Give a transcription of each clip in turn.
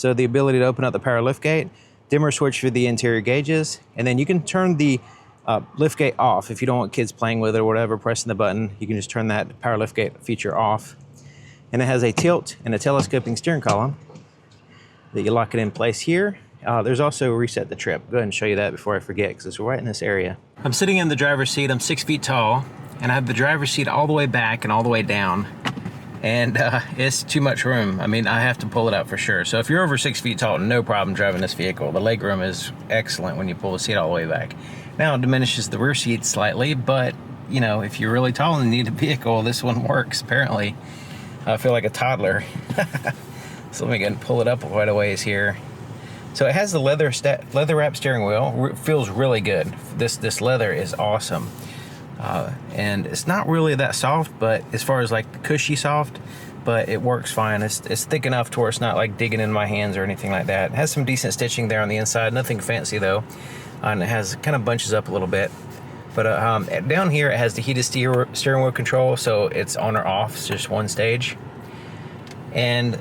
So the ability to open up the power liftgate, dimmer switch for the interior gauges, and then you can turn the liftgate off. If you don't want kids playing with it or whatever, pressing the button, you can just turn that power liftgate feature off. And it has a tilt and a telescoping steering column that you lock it in place here. There's also reset the trip. Go ahead and show you that before I forget, because it's right in this area. I'm sitting in the driver's seat. I'm 6 feet tall, and I have the driver's seat all the way back and all the way down. And it's too much room. I mean, I have to pull it out for sure. So if you're over 6 feet tall, no problem driving this vehicle. The legroom is excellent when you pull the seat all the way back. Now it diminishes the rear seat slightly, but you know, if you're really tall and need a vehicle, this one works apparently. I feel like a toddler. So let me go and pull it up quite a ways here. So it has the leather wrap steering wheel. Feels really good. This leather is awesome. And it's not really that soft, but as far as like cushy soft, but it works fine. It's thick enough to where it's not like digging in my hands or anything like that. It has some decent stitching there on the inside, nothing fancy though. And it has kind of bunches up a little bit. But down here it has the heated steering wheel control, so it's on or off. It's just one stage. And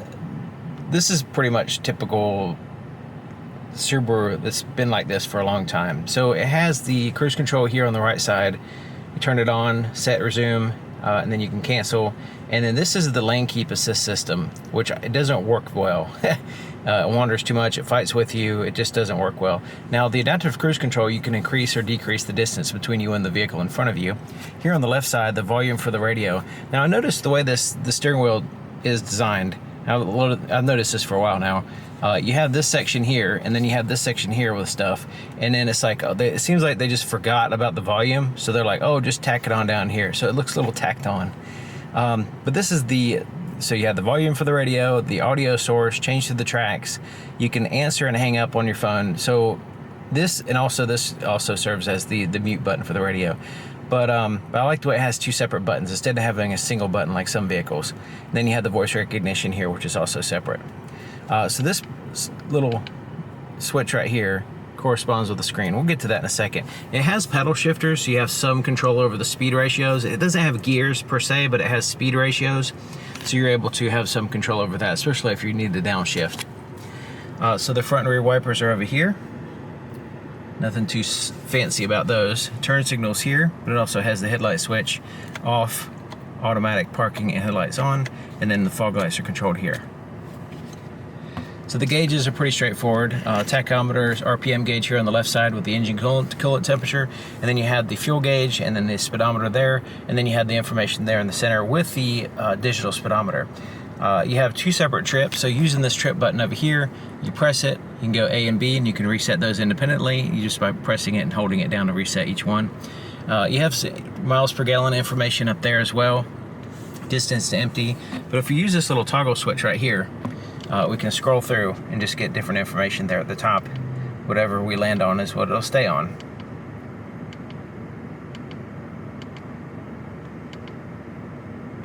this is pretty much typical Subaru that's been like this for a long time. So it has the cruise control here on the right side. You turn it on, set, resume, and then you can cancel. And then this is the lane keep assist system, which it doesn't work well. It wanders too much, it fights with you, it just doesn't work well. Now the adaptive cruise control, you can increase or decrease the distance between you and the vehicle in front of you. Here on the left side, the volume for the radio. Now I noticed the way the steering wheel is designed. I've noticed this for a while now. You have this section here, and then you have this section here with stuff, and then it's like, it seems like they just forgot about the volume, so they're like, oh, just tack it on down here. So it looks a little tacked on. But this is so you have the volume for the radio, the audio source, change to the tracks. You can answer and hang up on your phone. So this also serves as the mute button for the radio. But I like the way it has two separate buttons instead of having a single button like some vehicles. And then you have the voice recognition here, which is also separate. So this little switch right here corresponds with the screen. We'll get to that in a second. It has paddle shifters, so you have some control over the speed ratios. It doesn't have gears per se, but it has speed ratios, so you're able to have some control over that, especially if you need to downshift. So the front and rear wipers are over here. Nothing too fancy about those. Turn signals here, but it also has the headlight switch off, automatic parking and headlights on, and then the fog lights are controlled here. So the gauges are pretty straightforward. Tachometers, RPM gauge here on the left side with the engine coolant temperature, and then you have the fuel gauge, and then the speedometer there, and then you have the information there in the center with the digital speedometer. You have two separate trips, so using this trip button over here, you press it, you can go A and B, and you can reset those independently, you just by pressing it and holding it down to reset each one. You have miles per gallon information up there as well, distance to empty, but if you use this little toggle switch right here, we can scroll through and just get different information there at the top. Whatever we land on is what it'll stay on.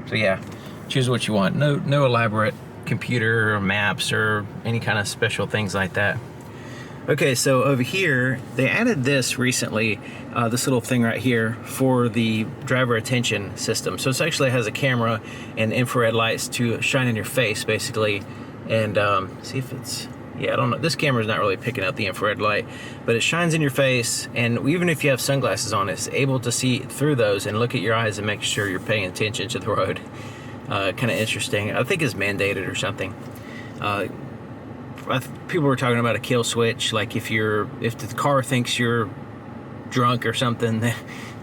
So yeah, choose what you want. No elaborate computer or maps or any kind of special things like that. Okay, so over here, they added this recently, this little thing right here for the driver attention system. So it actually has a camera and infrared lights to shine in your face, basically. And see if it's, yeah, I don't know. This camera's not really picking up the infrared light, but it shines in your face, and even if you have sunglasses on, it's able to see through those and look at your eyes and make sure you're paying attention to the road. Kind of interesting. I think it's mandated or something. People were talking about a kill switch, like if the car thinks you're drunk or something,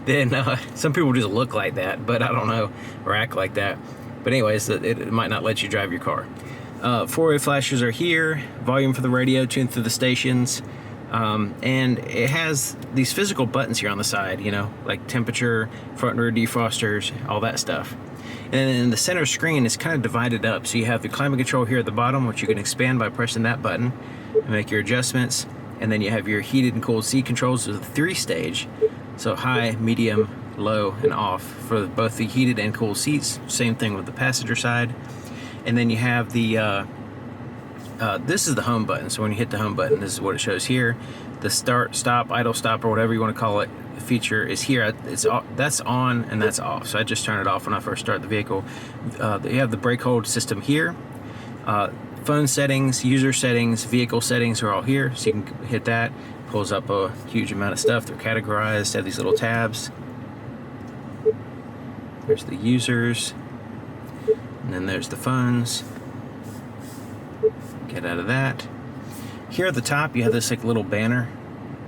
then some people just look like that, but I don't know, or act like that. But anyways, it might not let you drive your car. Four-way flashers are here, volume for the radio, tuned through the stations, and it has these physical buttons here on the side, you know, like temperature, front and rear defrosters, all that stuff. And then in the center screen, it's kind of divided up, so you have the climate control here at the bottom, which you can expand by pressing that button and make your adjustments, and then you have your heated and cooled seat controls with a 3-stage, so high, medium, low, and off for both the heated and cooled seats. Same thing with the passenger side. And then you have the, this is the home button. So when you hit the home button, this is what it shows here. The start, stop, idle stop, or whatever you want to call it, feature is here. That's on and that's off. So I just turn it off when I first start the vehicle. You have the brake hold system here. phone settings, user settings, vehicle settings are all here, so you can hit that. Pulls up a huge amount of stuff. They're categorized, have these little tabs. There's the users, and then there's the phones. Get out of that. Here at the top, you have this like little banner,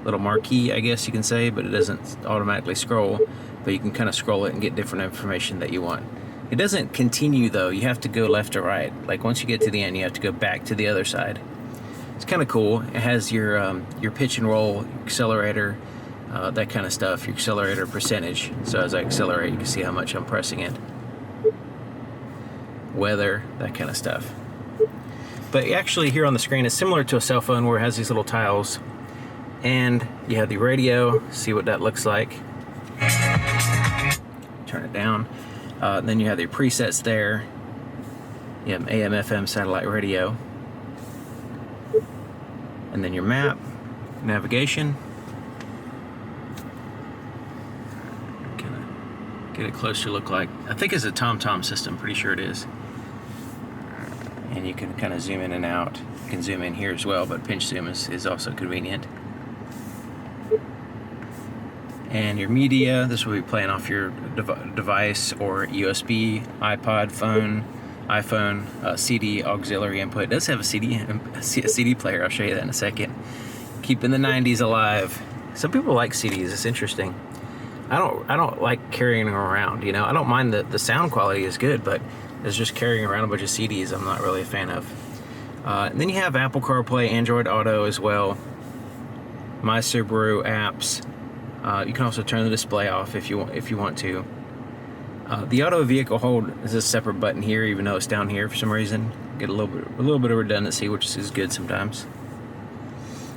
little marquee, I guess you can say, but it doesn't automatically scroll, but you can kind of scroll it and get different information that you want. It doesn't continue though, you have to go left or right. Like once you get to the end, you have to go back to the other side. It's kind of cool. It has your pitch and roll, your accelerator, that kind of stuff, your accelerator percentage. So as I accelerate, you can see how much I'm pressing it. Weather, that kind of stuff. But actually here on the screen, it's similar to a cell phone where it has these little tiles. And you have the radio, see what that looks like. Turn it down. Then you have the presets there. You have AM, FM, satellite radio. And then your map, navigation. Kind of get a closer look like. I think it's a TomTom system, pretty sure it is. And you can kind of zoom in and out. You can zoom in here as well, but pinch zoom is also convenient. And your media, this will be playing off your device or USB, iPod, phone, iPhone, CD, auxiliary input. It does have a CD player. I'll show you that in a second. Keeping the 90s alive. Some people like CDs. It's interesting. I don't like carrying them around. You know, I don't mind the sound quality is good, but it's just carrying around a bunch of CDs I'm not really a fan of. And then you have Apple CarPlay, Android Auto as well. My Subaru apps. You can also turn the display off if you want to. The auto vehicle hold is a separate button here, even though it's down here for some reason. Get a little bit of redundancy, which is good sometimes.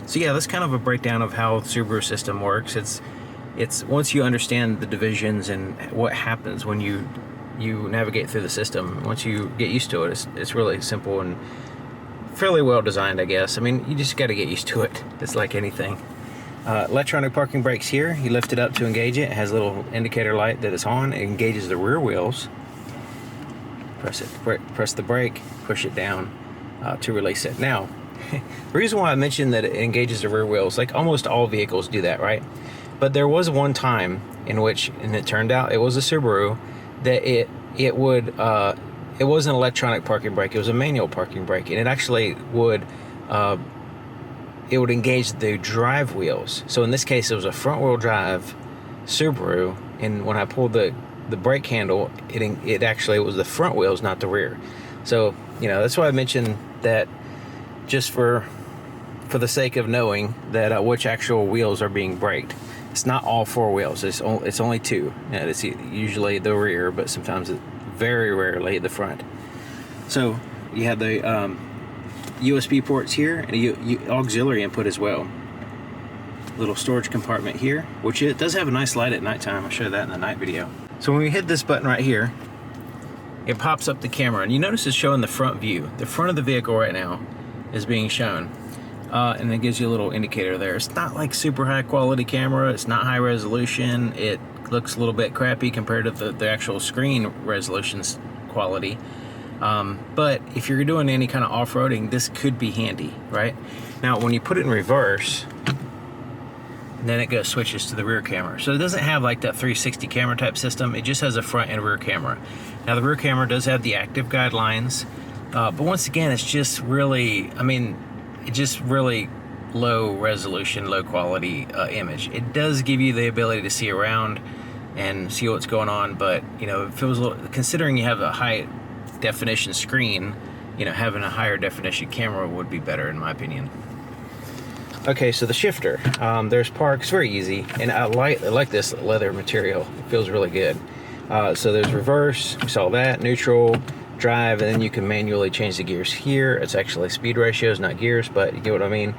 So yeah, that's kind of a breakdown of how the Subaru system works. It's once you understand the divisions and what happens when you navigate through the system, once you get used to it, it's really simple and fairly well designed, I guess. I mean, you just got to get used to it. It's like anything. Electronic parking brakes here. You lift it up to engage it. It has a little indicator light that it's on. It engages the rear wheels. Press the brake, push it down to release it. Now, the reason why I mentioned that it engages the rear wheels, like almost all vehicles do that, right? But there was one time in which, and it turned out it was a Subaru, that it was an electronic parking brake. It was a manual parking brake, and it actually would engage the drive wheels. So in this case, it was a front wheel drive Subaru, and when I pulled the brake handle, it actually was the front wheels, not the rear. So, you know, that's why I mentioned that, just for the sake of knowing that which actual wheels are being braked. It's not all four wheels. It's only two. It's usually the rear, but sometimes very rarely the front. So you have the USB ports here and a auxiliary input as well. Little storage compartment here, which it does have a nice light at nighttime. I'll show you that in the night video. So when we hit this button right here, it pops up the camera, and you notice it's showing the front view. The front of the vehicle right now is being shown, and it gives you a little indicator there. It's not like super high quality camera. It's not high resolution. It looks a little bit crappy compared to the actual screen resolution's quality. But if you're doing any kind of off-roading, this could be handy, right? Now, when you put it in reverse, then it switches to the rear camera. So it doesn't have like that 360 camera type system. It just has a front and rear camera. Now, the rear camera does have the active guidelines, but once again, it's just really, really low resolution, low quality image. It does give you the ability to see around and see what's going on, but you know, if it was considering you have a high definition screen, you know, having a higher definition camera would be better in my opinion. Okay, so the shifter, there's park. It's very easy, and I like this leather material. It feels really good. So there's reverse, we saw that, neutral, drive, and then you can manually change the gears here. It's actually speed ratios, not gears, but you get what I mean.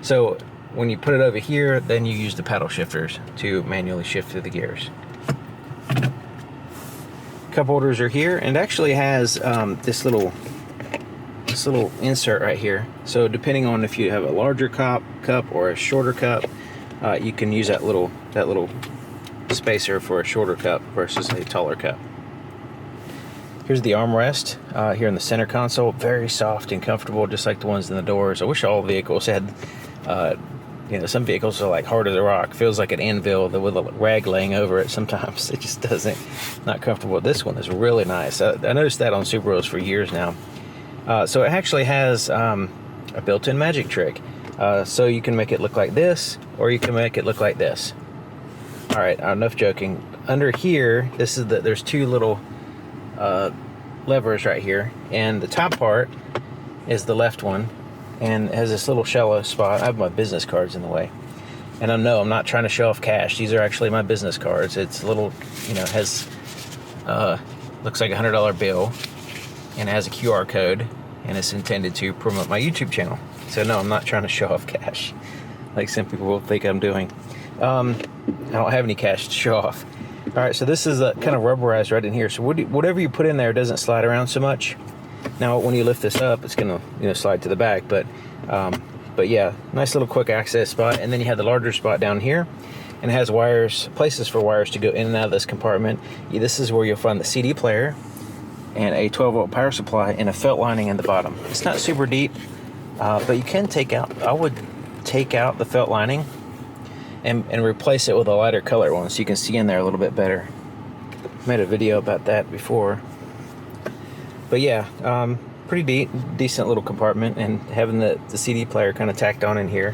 So when you put it over here, then you use the paddle shifters to manually shift through the gears. Cup holders are here, and it actually has this little insert right here. So depending on if you have a larger cup or a shorter cup, you can use that little spacer for a shorter cup versus a taller cup. Here's the armrest here in the center console. Very soft and comfortable, just like the ones in the doors. I wish all vehicles had, you know, some vehicles are like hard as a rock. Feels like an anvil with a rag laying over it sometimes. It just doesn't, not comfortable. This one is really nice. I noticed that on Subarus for years now. So it actually has a built-in magic trick. So you can make it look like this, or you can make it look like this. All right, enough joking. Under here, this is there's two little levers right here, and the top part is the left one, and it has this little shallow spot. I have my business cards in the way, and I'm not trying to show off cash. These are actually my business cards. It's a little, you know, has looks like a $100 bill, and it has a QR code, and it's intended to promote my YouTube channel. So no, I'm not trying to show off cash like some people will think I'm doing. I don't have any cash to show off. All right, so this is kind of rubberized right in here. So whatever you put in there doesn't slide around so much. Now, when you lift this up, it's gonna, you know, slide to the back. But yeah, nice little quick access spot. And then you have the larger spot down here, and it has places for wires to go in and out of this compartment. This is where you'll find the CD player and a 12-volt power supply and a felt lining in the bottom. It's not super deep, but you can take out. I would take out the felt lining and replace it with a lighter color one so you can see in there a little bit better. Made a video about that before. But yeah, pretty decent little compartment, and having the CD player kind of tacked on in here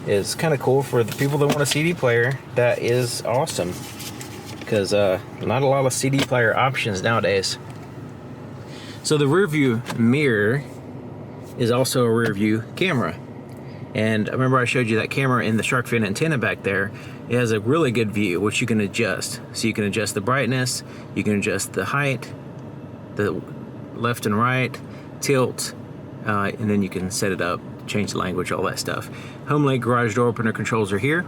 is kind of cool for the people that want a CD player. That is awesome, because not a lot of CD player options nowadays. So the rear view mirror is also a rear view camera. And I remember I showed you that camera in the shark fin antenna back there. It has a really good view, which you can adjust. So you can adjust the brightness, you can adjust the height, the left and right, tilt, and then you can set it up, change the language, all that stuff. Home link garage door opener controls are here.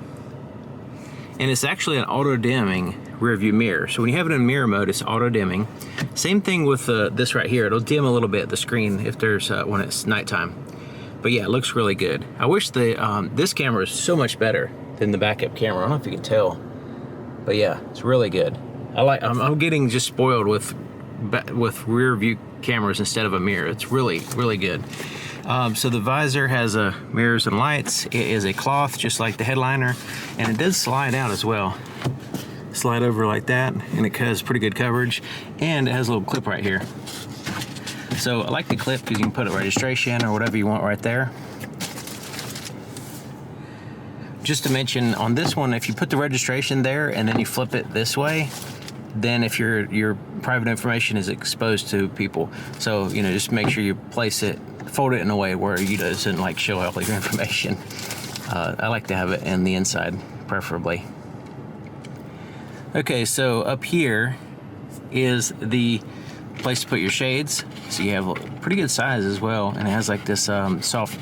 And it's actually an auto dimming rear view mirror. So when you have it in mirror mode, it's auto dimming. Same thing with this right here. It'll dim a little bit the screen if there's when it's nighttime. But yeah, it looks really good. I wish this camera is so much better than the backup camera. I don't know if you can tell, but yeah, it's really good. I'm getting just spoiled with rear view cameras instead of a mirror. It's really good. So the visor has mirrors and lights. It is a cloth, just like the headliner, and it does slide out as well. Slide over like that, and it has pretty good coverage, and it has a little clip right here. So I like the clip because you can put a registration or whatever you want right there. Just to mention, on this one, if you put the registration there and then you flip it this way, then if your private information is exposed to people. So, you know, just make sure you place it, fold it in a way where you doesn't like show all your information. I like to have it in the inside, preferably. Okay, so up here is the place to put your shades. So you have a pretty good size as well, and it has like this soft,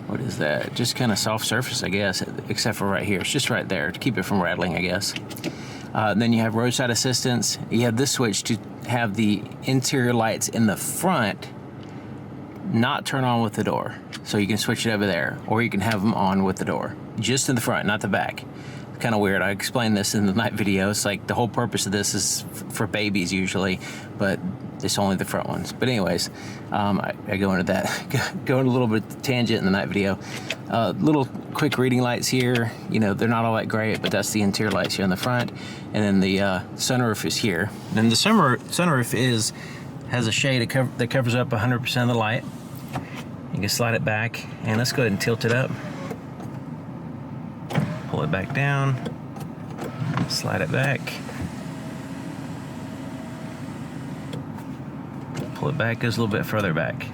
what is that? Just kind of soft surface, I guess, except for right here. It's just right there to keep it from rattling, I guess. Then you have roadside assistance. You have this switch to have the interior lights in the front not turn on with the door. So you can switch it over there, or you can have them on with the door. Just in the front, not the back. Kind of weird. I explained this in the night video. It's like the whole purpose of this is for babies usually, but it's only the front ones. But anyways, I go into that, go into a little bit of tangent in the night video. Little quick reading lights here. You know, they're not all that great, but that's the interior lights here in the front. And then the sunroof is here. Then the sunroof has a shade that covers up 100% of the light. You can slide it back, and let's go ahead and tilt it up. Pull it back down, slide it back, pull it back, goes a little bit further back.